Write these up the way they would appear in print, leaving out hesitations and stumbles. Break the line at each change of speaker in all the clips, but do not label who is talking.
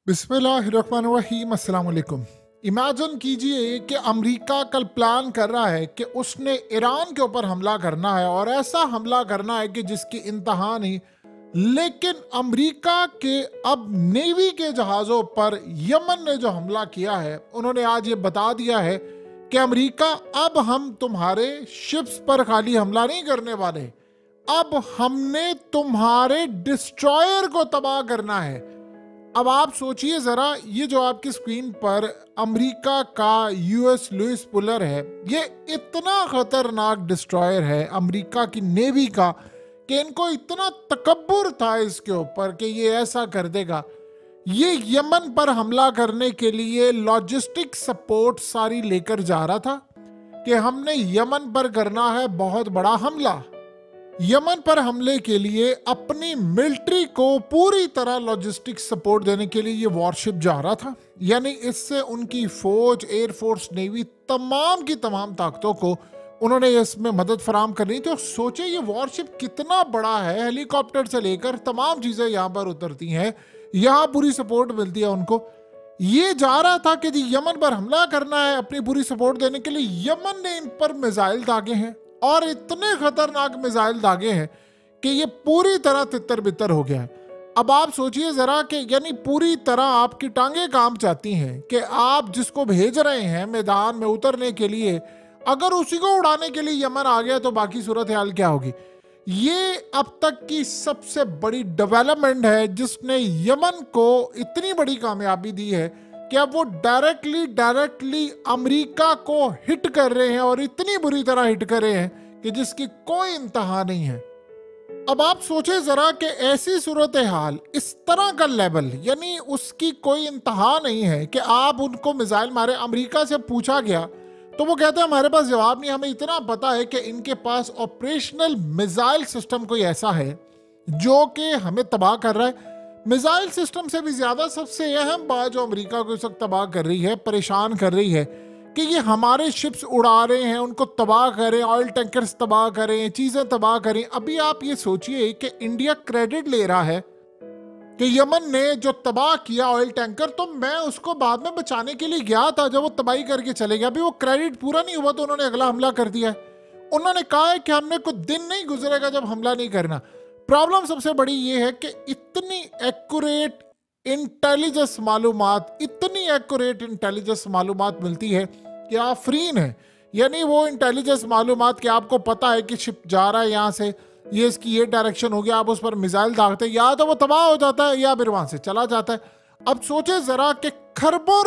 बिस्मिल्लाहिर्रहमानिर्रहीम, अस्सलाम वालेकुम। इमेजिन कीजिए कि अमेरिका कल प्लान कर रहा है कि उसने ईरान के ऊपर हमला करना है और ऐसा हमला करना है कि जिसकी इंतहा नहीं। लेकिन अमेरिका के अब नेवी के जहाज़ों पर यमन ने जो हमला किया है, उन्होंने आज ये बता दिया है कि अमेरिका, अब हम तुम्हारे शिप्स पर खाली हमला नहीं करने वाले, अब हमने तुम्हारे डिस्ट्रॉयर को तबाह करना है। अब आप सोचिए ज़रा, ये जो आपकी स्क्रीन पर अमेरिका का यूएस लुइस पुलर है, ये इतना ख़तरनाक डिस्ट्रॉयर है अमेरिका की नेवी का कि इनको इतना तकब्बुर था इसके ऊपर कि ये ऐसा कर देगा। ये यमन पर हमला करने के लिए लॉजिस्टिक सपोर्ट सारी लेकर जा रहा था कि हमने यमन पर करना है बहुत बड़ा हमला। यमन पर हमले के लिए अपनी मिलिट्री को पूरी तरह लॉजिस्टिक सपोर्ट देने के लिए ये वॉरशिप जा रहा था। यानी इससे उनकी फौज, एयरफोर्स, नेवी, तमाम की तमाम ताकतों को उन्होंने इसमें मदद फराम करनी थी। तो सोचे ये वॉरशिप कितना बड़ा है, हेलीकॉप्टर से लेकर तमाम चीज़ें यहाँ पर उतरती हैं, यहाँ पूरी सपोर्ट मिलती है उनको। ये जा रहा था कि जी यमन पर हमला करना है अपनी पूरी सपोर्ट देने के लिए। यमन ने इन पर मिसाइल दागे हैं और इतने खतरनाक मिसाइल दागे हैं कि ये पूरी तरह तितर बितर हो गया है। अब आप सोचिए जरा कि यानी पूरी तरह आपकी टांगे काम चाहती हैं कि आप जिसको भेज रहे हैं मैदान में उतरने के लिए, अगर उसी को उड़ाने के लिए यमन आ गया तो बाकी सूरत हाल क्या होगी। ये अब तक की सबसे बड़ी डेवलपमेंट है जिसने यमन को इतनी बड़ी कामयाबी दी है कि अब वो डायरेक्टली अमेरिका को हिट कर रहे हैं और इतनी बुरी तरह हिट कर रहे हैं कि जिसकी कोई इंतहा नहीं है। अब आप सोचे जरा कि ऐसी सूरत हाल, इस तरह का लेवल, यानी उसकी कोई इंतहा नहीं है कि आप उनको मिसाइल मारे। अमेरिका से पूछा गया तो वो कहते हैं हमारे पास जवाब नहीं, हमें इतना पता है कि इनके पास ऑपरेशनल मिसाइल सिस्टम कोई ऐसा है जो कि हमें तबाह कर रहा है। मिसाइल सिस्टम से भी ज्यादा सबसे अहम बात जो अमेरिका को इस वक्त तबाह कर रही है, परेशान कर रही है, कि ये हमारे शिप्स उड़ा रहे हैं, उनको तबाह करें, ऑयल टैंकर्स तबाह करें, चीजें तबाह करें। अभी आप ये सोचिए कि इंडिया क्रेडिट ले रहा है कि यमन ने जो तबाह किया ऑयल टैंकर, तो मैं उसको बाद में बचाने के लिए गया था जब वो तबाही करके चले गया। अभी वो क्रेडिट पूरा नहीं हुआ तो उन्होंने अगला हमला कर दिया है। उन्होंने कहा है कि हमने कुछ दिन नहीं गुजरेगा जब हमला नहीं करना। प्रॉब्लम सबसे बड़ी ये है कि इतनी एक्यूरेट इंटेलिजेंस मालूमात, इतनी एक्यूरेट इंटेलिजेंस मालूमात मिलती है कि आप फ्रीन है। यानी वो इंटेलिजेंस मालूमात कि आपको पता है कि शिप जा रहा है यहाँ से, ये इसकी ये डायरेक्शन हो गया, आप उस पर मिसाइल दागते हैं, या तो वो तबाह हो जाता है या फिर वहां से चला जाता है। अब सोचे जरा कि खरबों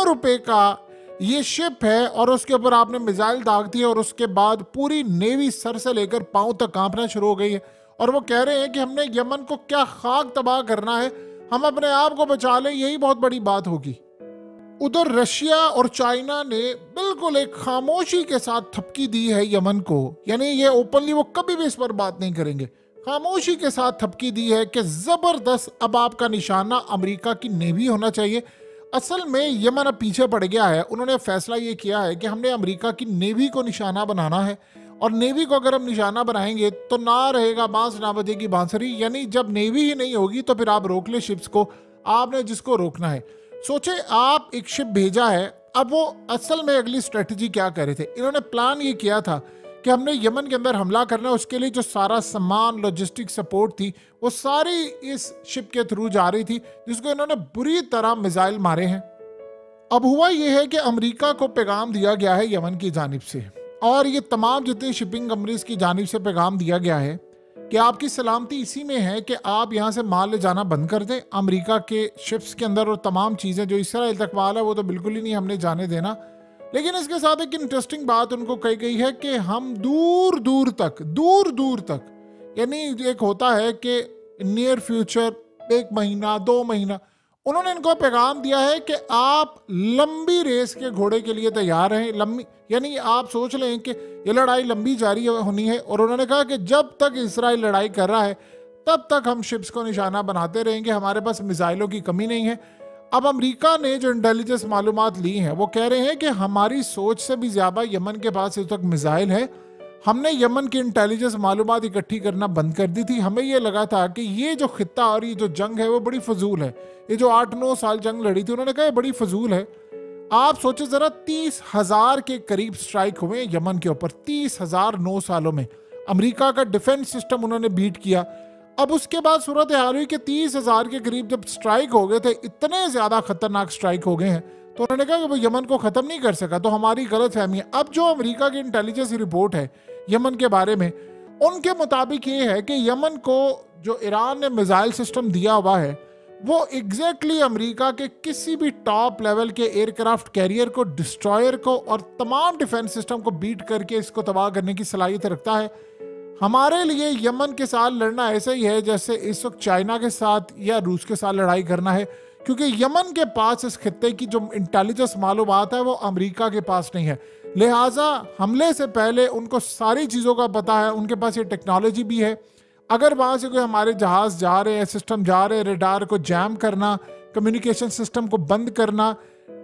रुपए का ये शिप है और उसके ऊपर आपने मिसाइल दाग दी है और उसके बाद पूरी नेवी सर से लेकर पांव तक कांपना शुरू हो गई है। और वो कह रहे हैं कि हमने यमन को क्या खाक तबाह करना है, हम अपने आप को बचा लें, यही बहुत बड़ी बात होगी। उधर रशिया और चाइना ने बिल्कुल एक खामोशी के साथ थपकी दी है यमन को। यानी ये ओपनली वो कभी भी इस पर बात नहीं करेंगे, खामोशी के साथ थपकी दी है कि जबरदस्त अब आपका निशाना अमेरिका की नेवी होना चाहिए। असल में यमन अब पीछे पड़ गया है। उन्होंने फैसला ये किया है कि हमने अमेरिका की नेवी को निशाना बनाना है, और नेवी को अगर हम निशाना बनाएंगे तो ना रहेगा बांस ना बजेगी बांसुरी। यानी जब नेवी ही नहीं होगी तो फिर आप रोक ले शिप्स को, आपने जिसको रोकना है। सोचे आप एक शिप भेजा है, अब वो असल में अगली स्ट्रेटजी क्या कर रहे थे, इन्होंने प्लान ये किया था कि हमने यमन के अंदर हमला करना है। उसके लिए जो सारा सामान, लॉजिस्टिक सपोर्ट थी, वो सारी इस शिप के थ्रू जा रही थी, जिसको इन्होंने बुरी तरह मिसाइल मारे हैं। अब हुआ ये है कि अमेरिका को पैगाम दिया गया है यमन की जानिब से, और ये तमाम जितनी शिपिंग कंपनीज की जानिब से पैगाम दिया गया है कि आपकी सलामती इसी में है कि आप यहाँ से माल ले जाना बंद कर दें अमेरिका के शिप्स के अंदर, और तमाम चीज़ें जो इसराइल तक माल है वो तो बिल्कुल ही नहीं हमने जाने देना। लेकिन इसके साथ एक इंटरेस्टिंग बात उनको कही गई है कि हम दूर दूर तक, यानी एक होता है कि नियर फ्यूचर, 1 महीना 2 महीना, उन्होंने इनको पैगाम दिया है कि आप लंबी रेस के घोड़े के लिए तैयार हैं। लंबी यानी आप सोच लें कि ये लड़ाई लंबी जारी होनी है, और उन्होंने कहा कि जब तक इसराइल लड़ाई कर रहा है तब तक हम शिप्स को निशाना बनाते रहेंगे, हमारे पास मिसाइलों की कमी नहीं है। अब अमेरिका ने जो इंटेलिजेंस मालूमात ली हैं वो कह रहे हैं कि हमारी सोच से भी ज़्यादा यमन के पास इस वक्त मिसाइल है, हमने यमन की इंटेलिजेंस मालूमात इकट्ठी करना बंद कर दी थी। हमें ये लगा था कि ये जो खित्ता और ये जो जंग है वो बड़ी फजूल है। ये जो 8-9 साल जंग लड़ी थी, उन्होंने कहा ये बड़ी फजूल है। आप सोचे जरा, 30,000 के करीब स्ट्राइक हुए यमन के ऊपर, 30,000 9 सालों में। अमेरिका का डिफेंस सिस्टम उन्होंने बीट किया। अब उसके बाद सूरत हाल हुई कि 30,000 के करीब जब स्ट्राइक हो गए थे, इतने ज्यादा खतरनाक स्ट्राइक हो गए हैं, तो उन्होंने कहा कि वो यमन को खत्म नहीं कर सका। तो हमारी गलत फहमी है। अब जो अमेरिका की इंटेलिजेंस रिपोर्ट है यमन के बारे में, उनके मुताबिक ये है कि यमन को जो ईरान ने मिसाइल सिस्टम दिया हुआ है वो एग्जैक्टली अमेरिका के किसी भी टॉप लेवल के एयरक्राफ्ट कैरियर को, डिस्ट्रॉयर को और तमाम डिफेंस सिस्टम को बीट करके इसको तबाह करने की सलाहियत रखता है। हमारे लिए यमन के साथ लड़ना ऐसा ही है जैसे इस वक्त चाइना के साथ या रूस के साथ लड़ाई करना है, क्योंकि यमन के पास इस खित्ते की जो इंटेलिजेंस मालूमात है वो अमेरिका के पास नहीं है। लिहाजा हमले से पहले उनको सारी चीज़ों का पता है, उनके पास ये टेक्नोलॉजी भी है। अगर वहाँ से कोई हमारे जहाज़ जा रहे हैं, सिस्टम जा रहे हैं, रेडार को जैम करना, कम्युनिकेशन सिस्टम को बंद करना,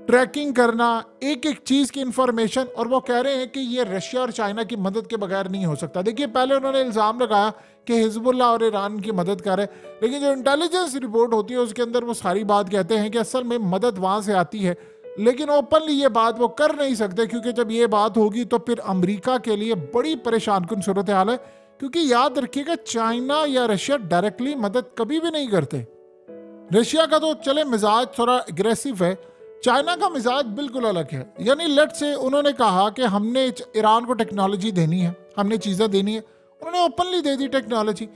ट्रैकिंग करना, एक एक चीज़ की इंफॉर्मेशन, और वो कह रहे हैं कि ये रशिया और चाइना की मदद के बगैर नहीं हो सकता। देखिए, पहले उन्होंने इल्ज़ाम लगाया कि हिजबुल्लाह और ईरान की मदद कर रहे, लेकिन जो इंटेलिजेंस रिपोर्ट होती है उसके अंदर वो सारी बात कहते हैं कि असल में मदद वहाँ से आती है, लेकिन ओपनली ये बात वो कर नहीं सकते, क्योंकि जब ये बात होगी तो फिर अमेरिका के लिए बड़ी परेशान कुन सूरत हाल है। क्योंकि याद रखिएगा, चाइना या रशिया डायरेक्टली मदद कभी भी नहीं करते। रशिया का तो चले मिजाज थोड़ा एग्रेसिव है, चाइना का मिजाज बिल्कुल अलग है। यानी लेट से उन्होंने कहा कि हमने ईरान को टेक्नोलॉजी देनी है, हमने चीज़ें देनी है, उन्होंने ओपनली दे दी टेक्नोलॉजी।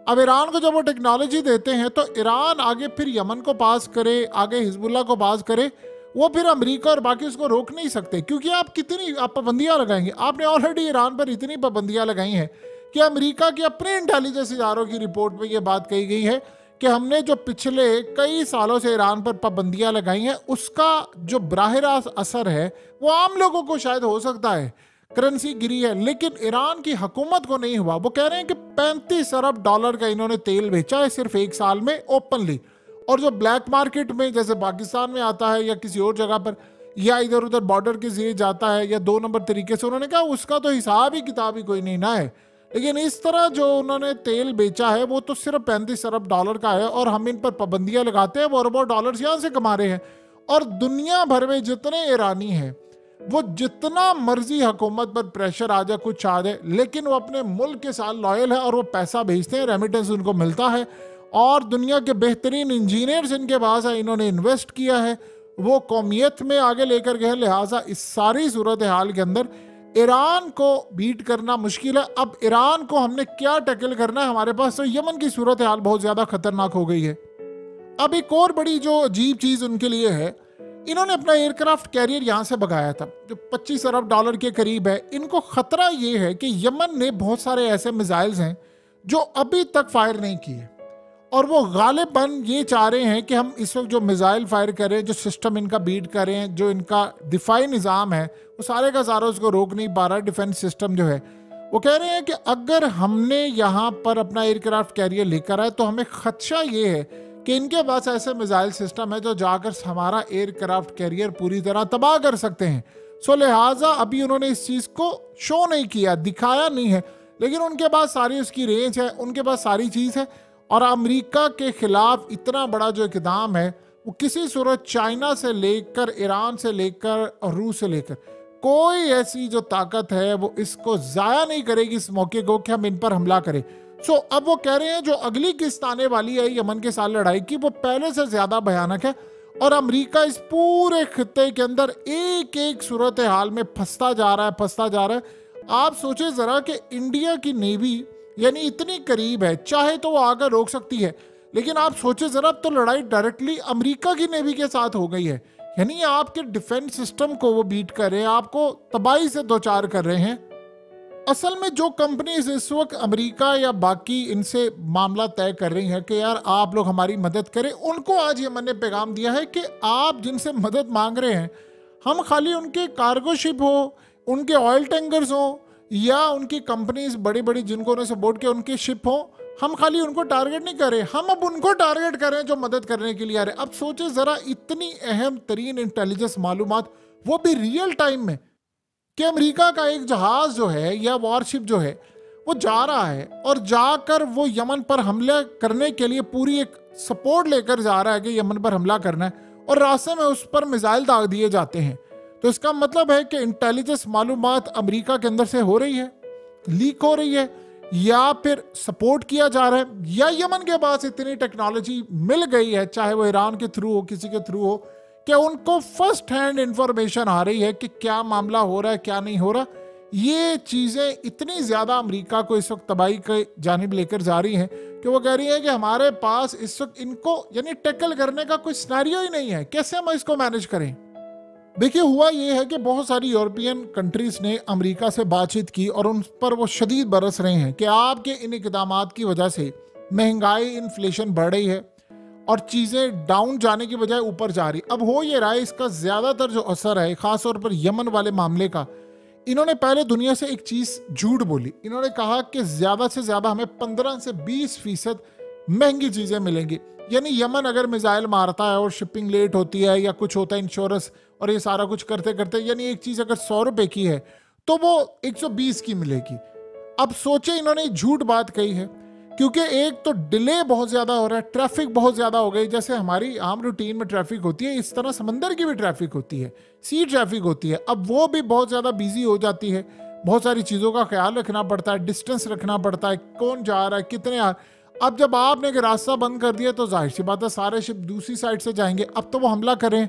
अब ईरान को जब वो टेक्नोलॉजी देते हैं तो ईरान आगे फिर यमन को पास करे, आगे हिजबुल्लाह को पास करे, वो फिर अमेरिका और बाकी उसको रोक नहीं सकते। क्योंकि आप कितनी पाबंदियाँ लगाएंगे? आपने ऑलरेडी ईरान पर इतनी पाबंदियाँ लगाई हैं कि अमेरिका की अपने इंटेलिजेंस इदारों की रिपोर्ट में ये बात कही गई है कि हमने जो पिछले कई सालों से ईरान पर पाबंदियां लगाई हैं, उसका जो बराह रास्त असर है वो आम लोगों को शायद हो सकता है, करेंसी गिरी है, लेकिन ईरान की हुकूमत को नहीं हुआ। वो कह रहे हैं कि 35 अरब डॉलर का इन्होंने तेल बेचा है सिर्फ एक साल में ओपनली, और जो ब्लैक मार्केट में जैसे पाकिस्तान में आता है या किसी और जगह पर या इधर उधर बॉर्डर के जरिए जाता है या 2 नंबर तरीके से, उन्होंने कहा उसका तो हिसाब ही किताब ही कोई नहीं ना है। लेकिन इस तरह जो उन्होंने तेल बेचा है वो तो सिर्फ 35 अरब डॉलर का है, और हम इन पर पाबंदियां लगाते हैं, वो अरबों डॉलर यहाँ से कमा रहे हैं। और दुनिया भर में जितने ईरानी हैं वो जितना मर्जी हुकूमत पर प्रेशर आ जाए, कुछ आ जाए, लेकिन वो अपने मुल्क के साथ लॉयल है और वो पैसा भेजते हैं, रेमिटेंस उनको मिलता है, और दुनिया के बेहतरीन इंजीनियर्स इनके पास है, इन्होंने इन्वेस्ट किया है, वो कौमियत में आगे लेकर गए। लिहाजा इस सारी सूरत हाल के अंदर ईरान को बीट करना मुश्किल है। अब ईरान को हमने क्या टैकल करना है हमारे पास, तो यमन की सूरत हाल बहुत ज़्यादा खतरनाक हो गई है। अब एक और बड़ी जो अजीब चीज़ उनके लिए है, इन्होंने अपना एयरक्राफ्ट कैरियर यहाँ से भगाया था जो 25 अरब डॉलर के करीब है। इनको ख़तरा ये है कि यमन ने बहुत सारे ऐसे मिसाइल्स हैं जो अभी तक फायर नहीं किए, और वो गालिबन ये चाह रहे हैं कि हम इस वक्त जो मिसाइल फायर कर रहे हैं, जो सिस्टम इनका बीट कर रहे हैं, जो इनका दिफाई निज़ाम है, वो सारे का सारा उसको रोक नहीं पा रहा। डिफेंस सिस्टम जो है, वो कह रहे हैं कि अगर हमने यहाँ पर अपना एयरक्राफ्ट कैरियर लेकर आए तो हमें खदशा ये है कि इनके पास ऐसे मिसाइल सिस्टम है जो जाकर हमारा एयरक्राफ्ट कैरियर पूरी तरह तबाह कर सकते हैं। सो लिहाजा अभी उन्होंने इस चीज़ को शो नहीं किया, दिखाया नहीं है, लेकिन उनके पास सारी उसकी रेंज है, उनके पास सारी चीज़ है। और अमेरिका के खिलाफ इतना बड़ा जो इकदाम है वो किसी सूरत चाइना से लेकर, ईरान से लेकर और रूस से लेकर कोई ऐसी जो ताकत है वो इसको ज़ाया नहीं करेगी इस मौके को कि हम इन पर हमला करें। सो अब वो कह रहे हैं जो अगली किस्त आने वाली है यमन के साथ लड़ाई की, वो पहले से ज़्यादा भयानक है, और अमेरिका इस पूरे खित्ते के अंदर एक एक सूरत हाल में फंसता जा रहा है, फंसता जा रहा है। आप सोचे ज़रा कि इंडिया की नेवी यानी इतनी करीब है, चाहे तो वो आकर रोक सकती है, लेकिन आप सोचे जरा, अब तो लड़ाई डायरेक्टली अमेरिका की नेवी के साथ हो गई है। यानी आपके डिफेंस सिस्टम को वो बीट कर रहे हैं, आपको तबाही से दो चार कर रहे हैं। असल में जो कंपनीज इस वक्त अमेरिका या बाकी इनसे मामला तय कर रही हैं कि यार आप लोग हमारी मदद करें, उनको आज यमन ने पैगाम दिया है कि आप जिनसे मदद मांग रहे हैं, हम खाली उनके कार्गो शिप हो, उनके ऑयल टैंकर्स हो, या उनकी कंपनीज बड़ी बड़ी जिनको उन्हें सपोर्ट किया उनके शिप हो, हम खाली उनको टारगेट नहीं कर रहे, हम अब उनको टारगेट कर रहे हैं जो मदद करने के लिए आ रहे हैं। अब सोचे ज़रा, इतनी अहम तरीन इंटेलिजेंस मालूमात, वो भी रियल टाइम में, कि अमेरिका का एक जहाज जो है या वॉरशिप जो है वो जा रहा है और जाकर वो यमन पर हमला करने के लिए पूरी एक सपोर्ट लेकर जा रहा है कि यमन पर हमला करना है, और रास्ते में उस पर मिसाइल दाग दिए जाते हैं। तो इसका मतलब है कि इंटेलिजेंस मालूमात अमेरिका के अंदर से हो रही है, लीक हो रही है, या फिर सपोर्ट किया जा रहा है, या यमन के पास इतनी टेक्नोलॉजी मिल गई है, चाहे वो ईरान के थ्रू हो, किसी के थ्रू हो, कि उनको फर्स्ट हैंड इंफॉर्मेशन आ रही है कि क्या मामला हो रहा है, क्या नहीं हो रहा। ये चीज़ें इतनी ज़्यादा अमेरिका को इस वक्त तबाही के जानिब लेकर जा रही हैं कि वो कह रही है कि हमारे पास इस वक्त इनको यानी टैकल करने का कोई सिनेरियो ही नहीं है, कैसे हम इसको मैनेज करें। देखिए, हुआ ये है कि बहुत सारी यूरोपियन कंट्रीज ने अमेरिका से बातचीत की और उन पर वो शदीद बरस रहे हैं कि आपके इन इक़दामात की वजह से महंगाई, इन्फ्लेशन बढ़ रही है और चीज़ें डाउन जाने की बजाय ऊपर जा रही। अब हो ये रहा है, इसका ज़्यादातर जो असर है ख़ासतौर पर यमन वाले मामले का, इन्होंने पहले दुनिया से एक चीज़ झूठ बोली। इन्होंने कहा कि ज़्यादा से ज़्यादा हमें 15 से 20% महंगी चीज़ें मिलेंगी। यानी यमन अगर मिसाइल मारता है और शिपिंग लेट होती है या कुछ होता है, इंश्योरेंस और ये सारा कुछ करते करते, यानी एक चीज़ अगर 100 रुपये की है तो वो 120 की मिलेगी। अब सोचे, इन्होंने झूठ बात कही है क्योंकि एक तो डिले बहुत ज़्यादा हो रहा है, ट्रैफिक बहुत ज़्यादा हो गई। जैसे हमारी आम रूटीन में ट्रैफिक होती है, इस तरह समंदर की भी ट्रैफिक होती है, सी ट्रैफिक होती है। अब वो भी बहुत ज़्यादा बिजी हो जाती है, बहुत सारी चीज़ों का ख्याल रखना पड़ता है, डिस्टेंस रखना पड़ता है, कौन जा रहा है, कितने आ। अब जब आपने एक रास्ता बंद कर दिया तो जाहिर सी बात है सारे शिप दूसरी साइड से जाएंगे। अब तो वो हमला करें।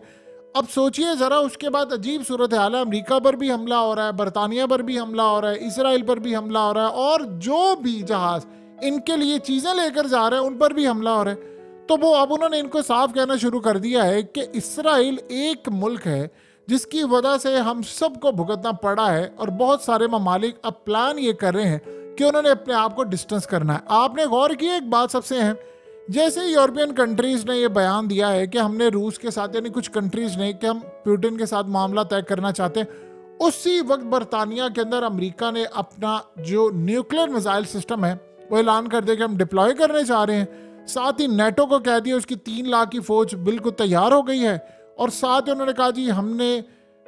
अब सोचिए ज़रा, उसके बाद अजीब सूरत हाल है, अमेरिका पर भी हमला हो रहा है, बरतानिया पर भी हमला हो रहा है, इसराइल पर भी हमला हो रहा है, और जो भी जहाज़ इनके लिए चीज़ें लेकर जा रहे हैं उन पर भी हमला हो रहा है। तो वो अब उन्होंने इनको साफ कहना शुरू कर दिया है कि इसराइल एक मुल्क है जिसकी वजह से हम सबको भुगतना पड़ा है, और बहुत सारे ममालिक अब प्लान ये कर रहे हैं कि उन्होंने अपने आप को डिस्टेंस करना है। आपने गौर किया एक बात सबसे अहम, जैसे यूरोपियन कंट्रीज़ ने ये बयान दिया है कि हमने रूस के साथ, यानी कुछ कंट्रीज़ ने, कि हम पुतिन के साथ मामला तय करना चाहते हैं, उसी वक्त बरतानिया के अंदर अमेरिका ने अपना जो न्यूक्लियर मिसाइल सिस्टम है वो ऐलान कर दिया कि हम डिप्लॉय करने जा रहे हैं। साथ ही नेटो को कह दिया उसकी 3 लाख की फौज बिल्कुल तैयार हो गई है, और साथ ही उन्होंने कहा जी हमने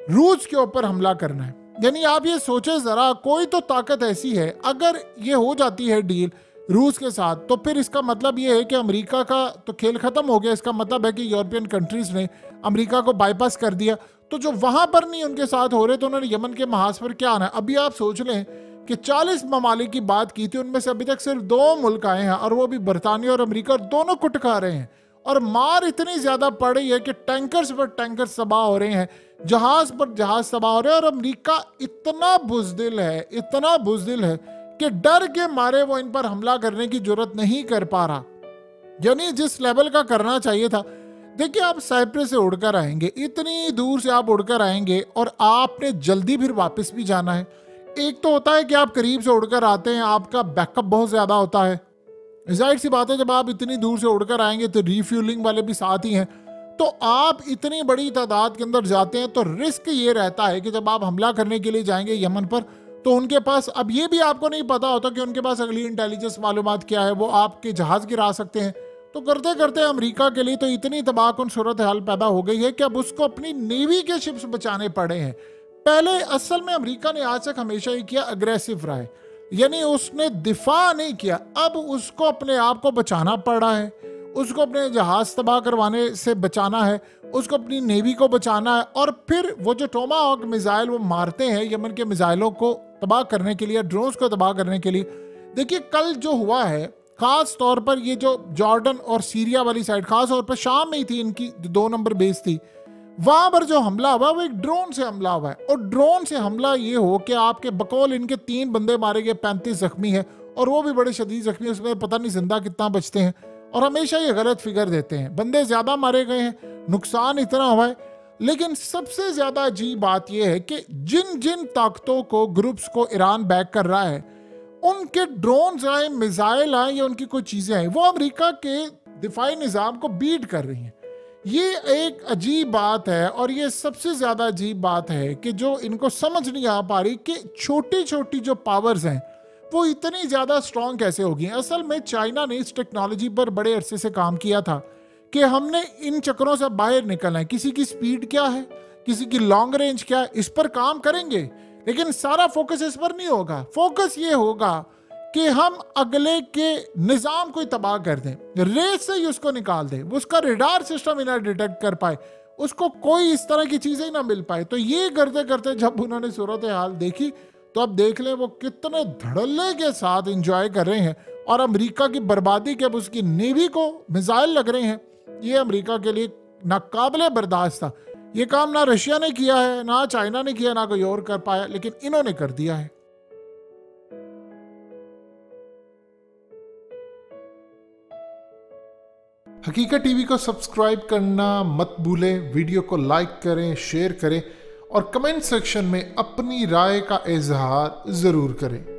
रूस के ऊपर हमला करना है। यानी आप ये सोचे ज़रा, कोई तो ताकत ऐसी है, अगर ये हो जाती है डील रूस के साथ, तो फिर इसका मतलब ये है कि अमेरिका का तो खेल ख़त्म हो गया। इसका मतलब है कि यूरोपियन कंट्रीज़ ने अमेरिका को बाईपास कर दिया। तो जो वहाँ पर नहीं उनके साथ हो रहे, तो उन्होंने यमन के महाज पर क्या आना है। अभी आप सोच लें कि 40 ममालिक की बात की थी, उनमें से अभी तक सिर्फ 2 मुल्क आए हैं, और वो भी बरतानिया और अमेरिका, दोनों कुट खा रहे हैं। और मार इतनी ज़्यादा पड़ रही है कि टैंकर्स पर टैंकर्स तबाह हो रहे हैं, जहाज़ पर जहाज़ तबाह हो रहे हैं, और अमेरिका इतना बुज़दिल है, इतना बुज़दिल है कि डर के मारे वो इन पर हमला करने की जरूरत नहीं कर पा रहा, यानी जिस लेवल का करना चाहिए था। देखिए, आप साइप्रस से उड़कर आएंगे, इतनी दूर से आप उड़कर आएंगे, और आपने जल्दी फिर वापस भी जाना है। एक तो होता है कि आप करीब से उड़कर आते हैं, आपका बैकअप बहुत ज़्यादा होता है। जाहिर सी बात है, जब आप इतनी दूर से उड़कर आएंगे तो रीफ्यूलिंग वाले भी साथ ही हैं, तो आप इतनी बड़ी तादाद के अंदर जाते हैं, तो रिस्क ये रहता है कि जब आप हमला करने के लिए जाएंगे यमन पर, तो उनके पास, अब ये भी आपको नहीं पता होता कि उनके पास अगली इंटेलिजेंस मालूमात क्या है, वो आपके जहाज़ गिरा सकते हैं। तो करते करते अमेरिका के लिए तो इतनी तबाहकुन सूरत हाल पैदा हो गई है कि अब उसको अपनी नेवी के शिप्स बचाने पड़े हैं। पहले असल में अमेरिका ने आज तक हमेशा ही किया अग्रेसिव रहा है, यानी उसने दिफा नहीं किया। अब उसको अपने आप को बचाना पड़ रहा है, उसको अपने जहाज़ तबाह करवाने से बचाना है, उसको अपनी नेवी को बचाना है, और फिर वो जो टोमाहॉक मिसाइल वो मारते हैं यमन के मिसाइलों को तबाह करने के लिए, ड्रोन्स को तबाह करने के लिए। देखिए, कल जो हुआ है, ख़ास तौर पर ये जो जॉर्डन और सीरिया वाली साइड, ख़ास तौर पर शाम में ही थी, इनकी 2 नंबर बेस थी, वहाँ पर जो हमला हुआ वो एक ड्रोन से हमला हुआ है। और ड्रोन से हमला ये हो कि आपके बकौल इनके 3 बंदे मारे गए, 35 जख्मी है, और वो भी बड़े शदीद जख्मी, उसमें पता नहीं जिंदा कितना बचते हैं। और हमेशा ये गलत फिगर देते हैं, बंदे ज़्यादा मारे गए हैं, नुकसान इतना हुआ है। लेकिन सबसे ज़्यादा अजीब बात यह है कि जिन जिन ताकतों को, ग्रुप्स को ईरान बैक कर रहा है, उनके ड्रोन्स आए, मिसाइल आए, या उनकी कोई चीज़ें आए, वो अमेरिका के दिफाई निज़ाम को बीट कर रही हैं। ये एक अजीब बात है, और ये सबसे ज़्यादा अजीब बात है कि जो इनको समझ नहीं आ पा रही कि छोटी छोटी जो पावर्स हैं वो इतनी ज़्यादा स्ट्रॉन्ग कैसे होगी। असल में चाइना ने इस टेक्नोलॉजी पर बड़े अरसे से काम किया था कि हमने इन चक्करों से बाहर निकलना है। किसी की स्पीड क्या है, किसी की लॉन्ग रेंज क्या है, इस पर काम करेंगे, लेकिन सारा फोकस इस पर नहीं होगा। फोकस ये होगा कि हम अगले के निजाम को तबाह कर दें, रेस से ही उसको निकाल दें, उसका रडार सिस्टम ही ना डिटेक्ट कर पाए, उसको कोई इस तरह की चीजें ही ना मिल पाए। तो ये करते करते जब उन्होंने सूरत हाल देखी तो अब देख लें वो कितने धड़ल्ले के साथ एंजॉय कर रहे हैं। और अमेरिका की बर्बादी के अब उसकी नेवी को मिसाइल लग रहे हैं, ये अमेरिका के लिए नाकाबिले बर्दाश्त था। ये काम ना रशिया ने किया है, ना चाइना ने किया, ना कोई और कर पाया, लेकिन इन्होंने कर दिया है। हकीकत टीवी को सब्सक्राइब करना मत भूलें, वीडियो को लाइक करें, शेयर करें और कमेंट सेक्शन में अपनी राय का इजहार जरूर करें।